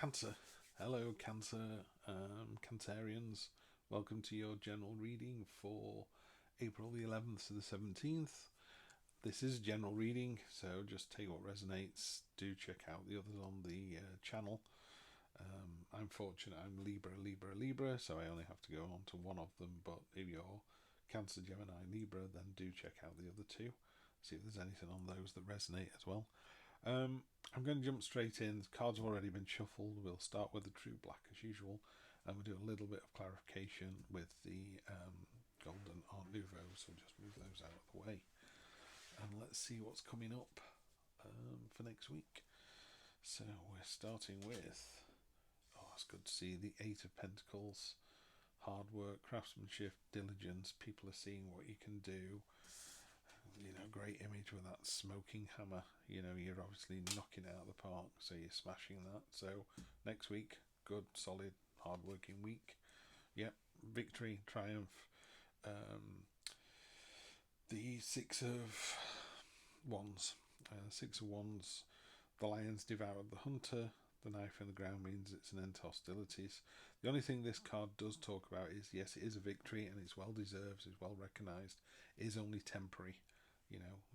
Cancer. Hello, Cancer, Cancerians. Welcome to your general reading for April the 11th to the 17th. This is a general reading, so just take what resonates. Do check out the others on the channel. I'm fortunate, I'm Libra, so I only have to go on to one of them, but if you're Cancer, Gemini, Libra, then do check out the other two. See if there's anything on those that resonate as well. I'm going to jump straight in. The cards have already been shuffled. We'll start with the true black as usual, and we'll do a little bit of clarification with the golden Art Nouveau, so just move those out of the way. And let's see what's coming up for next week. So we're starting with, it's good to see the Eight of Pentacles. Hard work, craftsmanship, diligence. People are seeing what you can do. Great image with that smoking hammer. You're obviously knocking it out of the park, so you're smashing that. So next week, good, solid, hard-working week. Yep, victory, triumph. The Six of Wands. The lions devoured the hunter. The knife in the ground means it's an end to hostilities. The only thing this card does talk about is, yes, it is a victory and it's well deserved, it's well recognised. It is only temporary.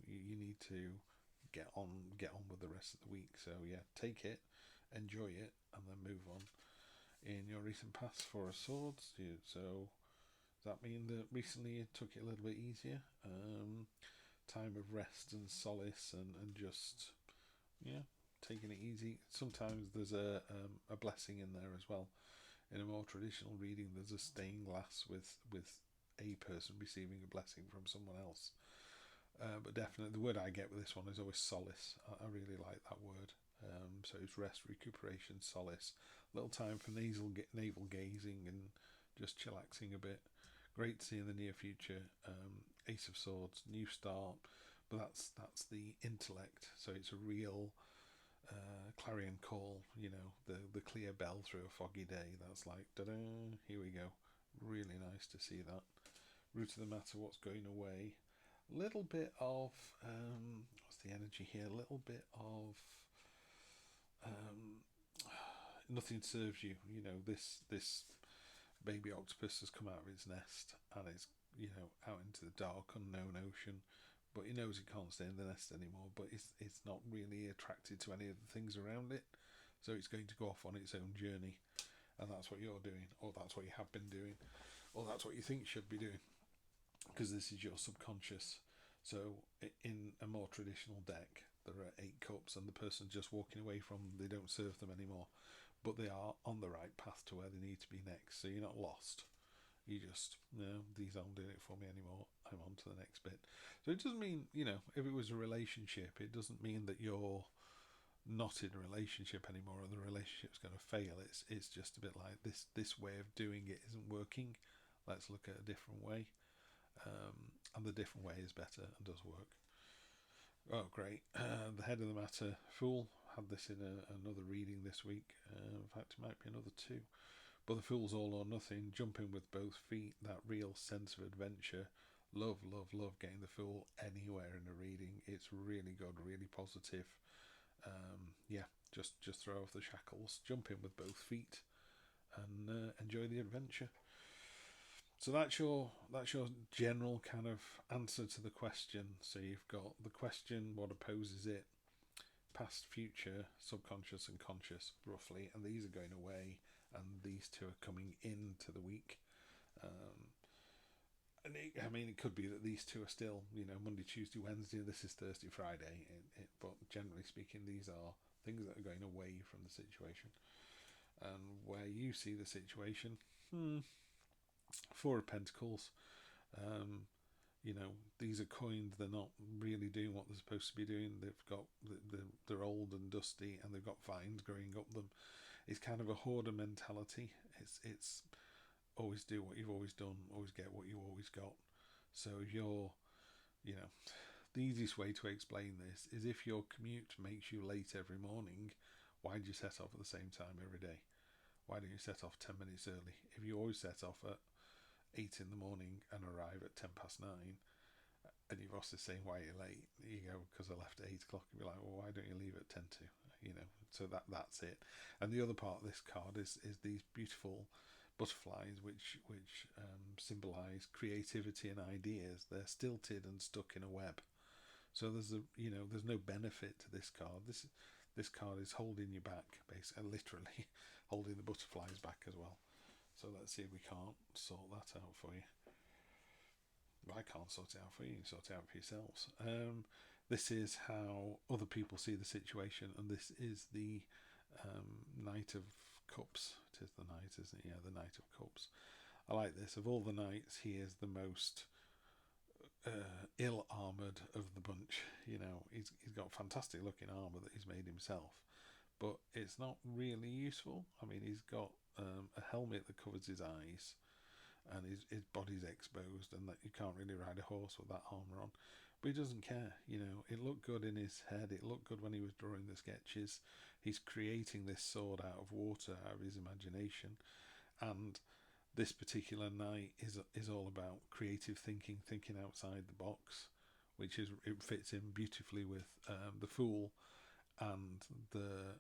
You need to get on with the rest of the week. So yeah, take it, enjoy it, and then move on. In your recent past, Four of Swords. So does that mean that recently you took it a little bit easier? Time of rest and solace, and just taking it easy. Sometimes there's a blessing in there as well. In a more traditional reading, there's a stained glass with a person receiving a blessing from someone else. But definitely the word I get with this one is always solace. I really like that word. So it's rest, recuperation, solace. Little time for navel gazing and just chillaxing a bit. Great to see in the near future. Ace of Swords, new start. But that's the intellect. So it's a real clarion call. The clear bell through a foggy day. That's like, da-da, here we go. Really nice to see that. Root of the matter, what's going away. Little bit of what's the energy here? A little bit of nothing serves you. This baby octopus has come out of its nest and is out into the dark unknown ocean, but he knows it can't stay in the nest anymore. But it's not really attracted to any of the things around it, so it's going to go off on its own journey, and that's what you're doing, or that's what you have been doing, or that's what you think you should be doing. Because this is your subconscious. So in a more traditional deck, there are 8 cups and the person's just walking away from them. They don't serve them anymore, but they are on the right path to where they need to be next. So you're not lost. You just, no, these aren't doing it for me anymore. I'm on to the next bit. So it doesn't mean, if it was a relationship, it doesn't mean that you're not in a relationship anymore or the relationship's going to fail. It's just a bit like this way of doing it isn't working. Let's look at a different way. And the different way is better and does work. Oh, great. The head of the matter, Fool. Had this in another reading this week. In fact, it might be another 2. But the Fool's all or nothing, jumping with both feet, that real sense of adventure. Love getting the Fool anywhere in a reading. It's really good, really positive. Just throw off the shackles, jump in with both feet, and enjoy the adventure. So that's your general kind of answer to the question. So you've got the question, what opposes it, past, future, subconscious and conscious, roughly, and these are going away, and these 2 are coming into the week. It could be that these 2 are still, Monday, Tuesday, Wednesday. This is Thursday, Friday. But generally speaking, these are things that are going away from the situation. And where you see the situation, Four of Pentacles. These are coins. They're not really doing what they're supposed to be doing. They're old and dusty, and they've got vines growing up them. It's kind of a hoarder mentality. It's always do what you've always done, always get what you always got. So you're, the easiest way to explain this is if your commute makes you late every morning, why do you set off at the same time every day? Why don't you set off 10 minutes early? If you always set off at 8 in the morning and arrive at 9:10, and your boss is saying, why are you late? You go, because I left at 8 o'clock. You'd be like, well, why don't you leave at 10 to? So that's it. And the other part of this card is these beautiful butterflies, which symbolize creativity and ideas. They're stilted and stuck in a web. So there's no benefit to this card. This card is holding you back, basically, literally holding the butterflies back as well. So let's see if we can't sort that out for you. I can't sort it out for you. You can sort it out for yourselves. This is how other people see the situation, and this is the Knight of Cups. It is the Knight, isn't it? Yeah, the Knight of Cups. I like this. Of all the knights, he is the most ill-armoured of the bunch. He's got fantastic looking armour that he's made himself, but it's not really useful. I mean, he's got a helmet that covers his eyes, and his body's exposed, and that you can't really ride a horse with that armour on. But he doesn't care. It looked good in his head. It looked good when he was drawing the sketches. He's creating this sword out of water, out of his imagination, and this particular night is all about creative thinking outside the box, which it fits in beautifully with the Fool and the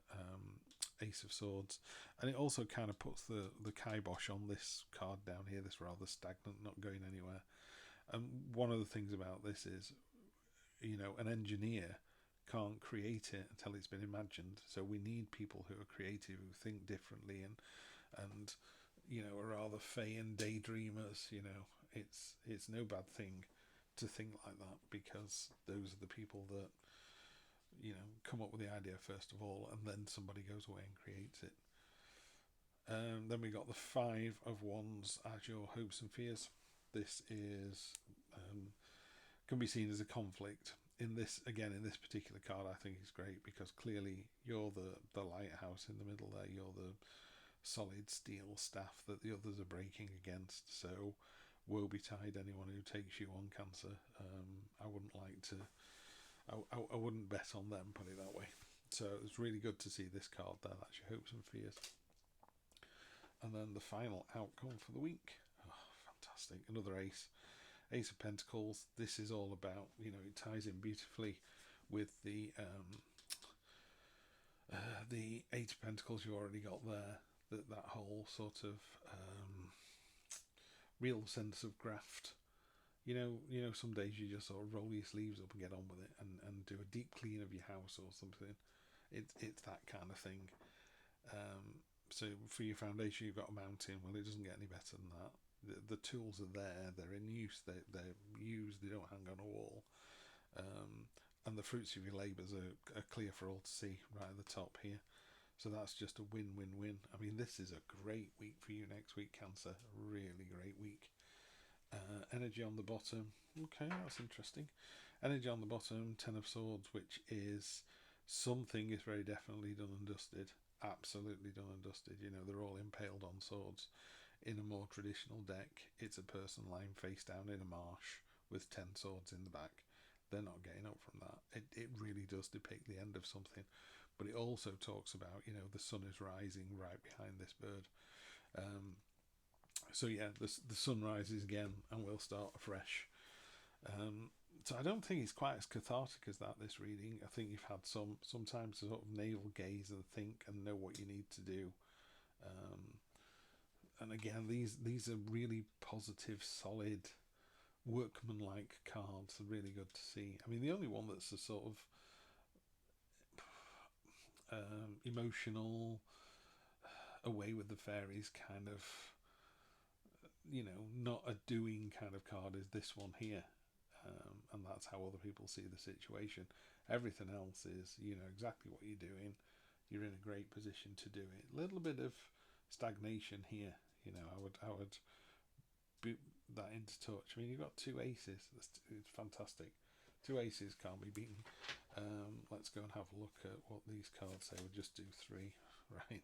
Ace of Swords, and it also kind of puts the kibosh on this card down here, this rather stagnant, not going anywhere. And one of the things about this is, an engineer can't create it until it's been imagined. So we need people who are creative, who think differently, and are rather fey and daydreamers. It's no bad thing to think like that, because those are the people that come up with the idea first of all, and then somebody goes away and creates it. Then we got the Five of Wands as your hopes and fears. This is can be seen as a conflict. In this particular card, I think it's great because clearly you're the lighthouse in the middle there. You're the solid steel staff that the others are breaking against. So woe betide anyone who takes you on, Cancer. I wouldn't like to. I wouldn't bet on them, put it that way. So it's really good to see this card there. That's your hopes and fears. And then the final outcome for the week. Oh, fantastic. Another ace. Ace of Pentacles. This is all about, it ties in beautifully with the Eight of Pentacles you already got there. That whole sort of real sense of graft. Some days you just sort of roll your sleeves up and get on with it, and do a deep clean of your house or something. It's that kind of thing. So for your foundation, you've got a mountain. Well, it doesn't get any better than that. The tools are there. They're in use. They're used. They don't hang on a wall. And the fruits of your labours are clear for all to see right at the top here. So that's just a win-win-win. I mean, this is a great week for you next week, Cancer. Really great week. Energy on the bottom. Okay, that's interesting. Energy on the bottom, Ten of Swords, which is something is very definitely done and dusted. Absolutely done and dusted. They're all impaled on swords. In a more traditional deck, it's a person lying face down in a marsh with 10 swords in the back. They're not getting up from that. It really does depict the end of something. But it also talks about, the sun is rising right behind this bird. So yeah, the sun rises again and we'll start afresh. So I don't think it's quite as cathartic as that, this reading. I think you've had some time to sort of navel gaze and think and know what you need to do. And again, these are really positive, solid, workmanlike cards. Are really good to see. I mean, the only one that's a sort of emotional, away with the fairies kind of, not a doing kind of card is this one here. And that's how other people see the situation. Everything else is, exactly what you're doing. You're in a great position to do it. A little bit of stagnation here. I would boot that into touch. I mean, you've got two aces. It's fantastic. Two aces can't be beaten. Let's go and have a look at what these cards say. We'll just do three, right?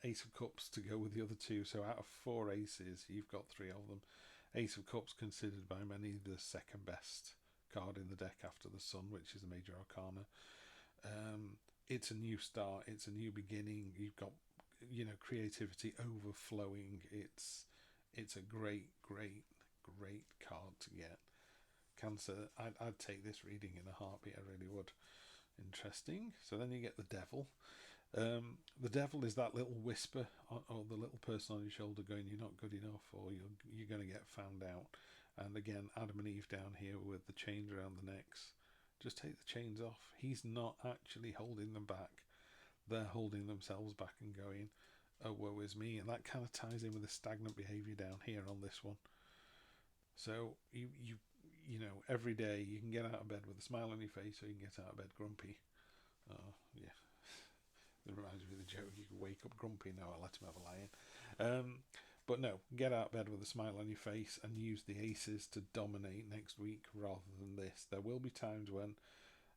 Ace of Cups to go with the other two. So out of four aces, you've got three of them. Ace of Cups considered by many the second best card in the deck after the Sun, which is the major arcana. It's a new start. It's a new beginning. You've got, creativity overflowing. It's a great card to get. Cancer, I'd take this reading in a heartbeat. I really would. Interesting. So then you get the devil. The devil is that little whisper, or the little person on your shoulder going, "You're not good enough," or "You're going to get found out." And again, Adam and Eve down here with the chains around the necks. Just take the chains off. He's not actually holding them back. They're holding themselves back and going, "Oh, woe is me." And that kind of ties in with the stagnant behaviour down here on this one. So you know, every day you can get out of bed with a smile on your face, or you can get out of bed grumpy. Oh, yeah. It reminds me of the joke, you can wake up grumpy. No, I'll let him have a lie-in. But no, get out of bed with a smile on your face and use the aces to dominate next week rather than this. There will be times when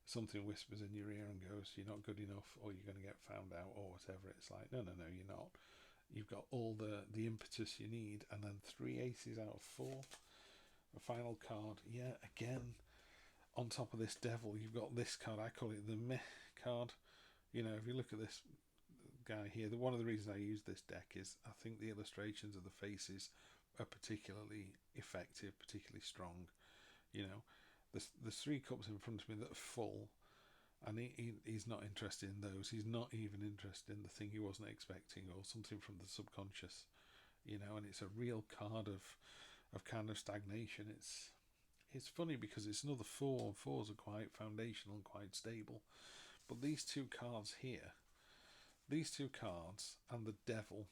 something whispers in your ear and goes, "You're not good enough," or "You're going to get found out," or whatever. It's like, no, you're not. You've got all the impetus you need. And then 3 aces out of 4. A final card. Yeah, again, on top of this devil, you've got this card. I call it the meh card. You know, if you look at this guy here, one of the reasons I use this deck is I think the illustrations of the faces are particularly effective, particularly strong. You know, there's 3 cups in front of me that are full, and he's not interested in those. He's not even interested in the thing he wasn't expecting, or something from the subconscious. You know, and it's a real card of kind of stagnation. It's funny because it's another 4, and 4s are quite foundational and quite stable. But these 2 cards here, these 2 cards and the devil,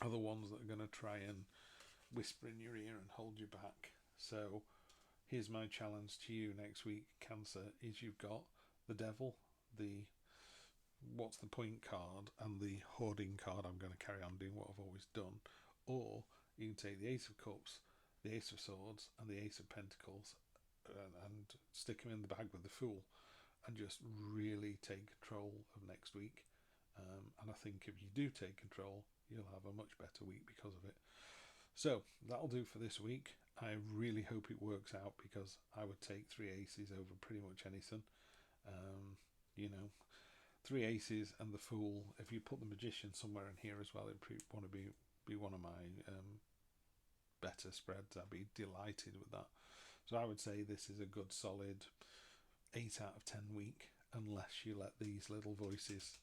are the ones that are going to try and whisper in your ear and hold you back. So here's my challenge to you next week, Cancer, is you've got the devil, the what's the point card, and the hoarding card. I'm going to carry on doing what I've always done. Or you can take the Ace of Cups, the Ace of Swords, and the Ace of Pentacles, and stick them in the bag with the Fool, and just really take control of next week. And I think if you do take control, you'll have a much better week because of it. So that'll do for this week. I really hope it works out, because I would take 3 aces over pretty much anything. You know, 3 aces and the Fool. If you put the Magician somewhere in here as well, it'd want to be one of my better spreads. I'd be delighted with that. So I would say this is a good solid 8 out of 10 week, unless you let these little voices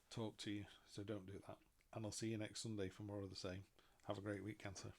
talk to you. So don't do that. And I'll see you next Sunday for more of the same. Have a great week, Cancer.